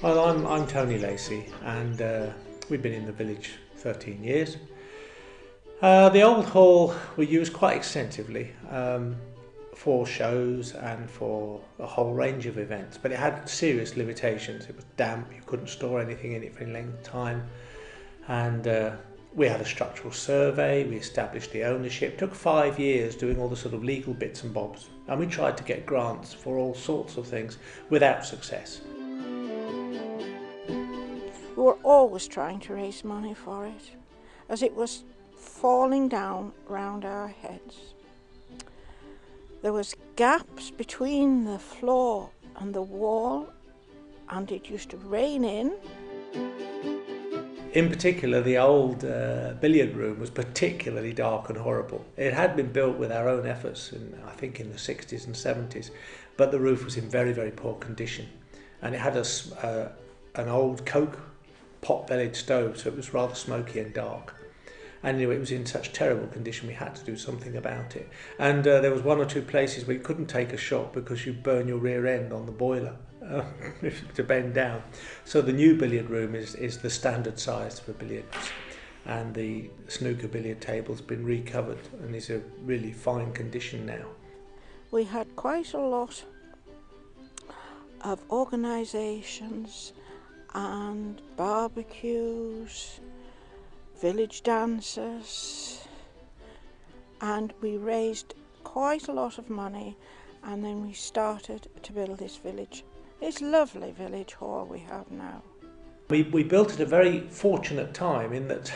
Well, I'm Tony Lacey, and we've been in the village 13 years. The old hall we used quite extensively for shows and for a whole range of events, but it had serious limitations. It was damp, you couldn't store anything in it for any length of time, and we had a structural survey, we established the ownership. It took 5 years doing all the sort of legal bits and bobs, and we tried to get grants for all sorts of things without success. We were always trying to raise money for it, as it was falling down round our heads. There was gaps between the floor and the wall, and it used to rain in. In particular, the old billiard room was particularly dark and horrible. It had been built with our own efforts, I think in the 60s and 70s, but the roof was in very, very poor condition. And it had an old coke pot-bellied stove, so it was rather smoky and dark. And anyway, it was in such terrible condition we had to do something about it. And there was one or two places where you couldn't take a shot because you burn your rear end on the boiler to bend down. So the new billiard room is the standard size for billiards, and the snooker billiard table's been recovered and is a really fine condition now. We had quite a lot of organisations and barbecues, village dances, and we raised quite a lot of money, and then we started to build this lovely village hall we have now. We built at a very fortunate time in that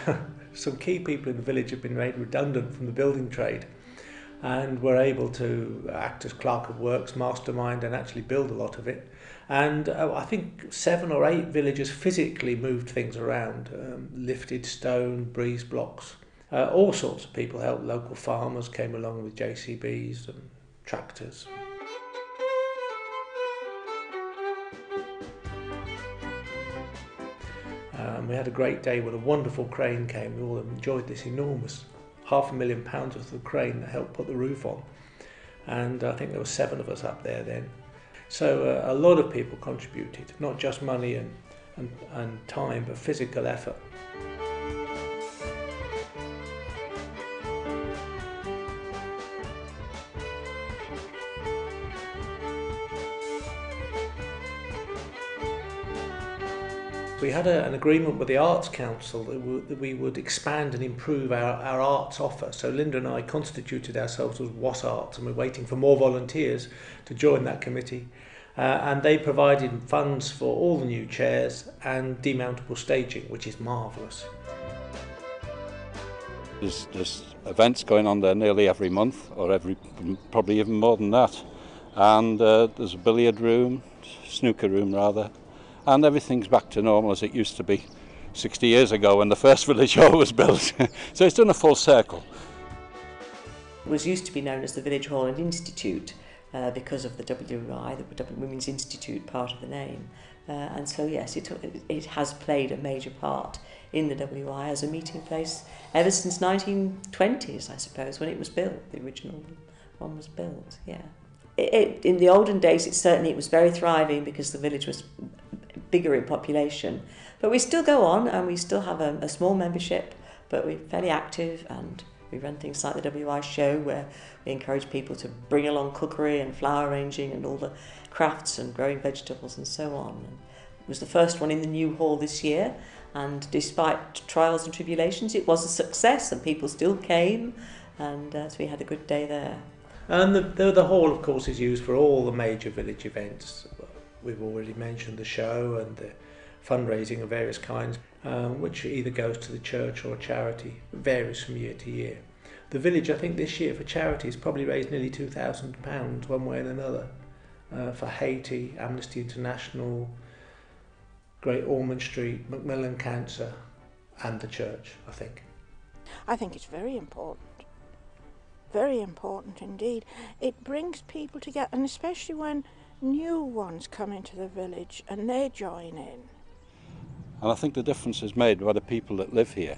some key people in the village have been made redundant from the building trade and were able to act as clerk of works, mastermind, and actually build a lot of it. And I think 7 or 8 villagers physically moved things around, lifted stone, breeze blocks. All sorts of people helped. Local farmers came along with JCBs and tractors. We had a great day when a wonderful crane came. We all enjoyed this enormous £500,000 worth of crane that helped put the roof on. And I think there were 7 of us up there then. So a lot of people contributed, not just money and time, but physical effort. We had an agreement with the Arts Council that we would expand and improve our arts offer. So Linda and I constituted ourselves as Was Arts, and we're waiting for more volunteers to join that committee. And they provided funds for all the new chairs and demountable staging, which is marvellous. There's events going on there nearly every month, or probably even more than that. And there's a billiard room, snooker room rather, and everything's back to normal as it used to be 60 years ago when the first village hall was built. So it's done a full circle. It was used to be known as the Village Hall and Institute because of the WI, the Women's Institute part of the name. And so yes, it has played a major part in the WI as a meeting place ever since 1920s, I suppose, when it was built. The original one was built, yeah. In the olden days, it was very thriving because the village was bigger in population. But we still go on, and we still have a small membership, but we're fairly active, and we run things like the WI show where we encourage people to bring along cookery and flower arranging and all the crafts and growing vegetables and so on. And it was the first one in the new hall this year, and despite trials and tribulations, it was a success, and people still came, and so we had a good day there. And the hall, of course, is used for all the major village events. We've already mentioned the show and the fundraising of various kinds, which either goes to the church or charity. It varies from year to year. The village, I think this year for charity, has probably raised nearly £2,000 one way and another for Haiti, Amnesty International, Great Ormond Street, Macmillan Cancer, and the church, I think. I think it's very important indeed. It brings people together, and especially when new ones come into the village and they join in. And I think the difference is made by the people that live here.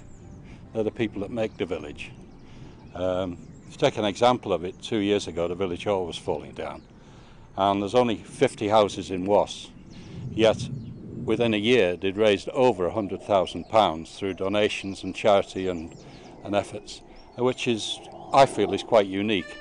They're the people that make the village. To take an example of it, 2 years ago the village hall was falling down, and there's only 50 houses in Was, yet within a year they'd raised over £100,000 through donations and charity and efforts, which is, I feel, is quite unique.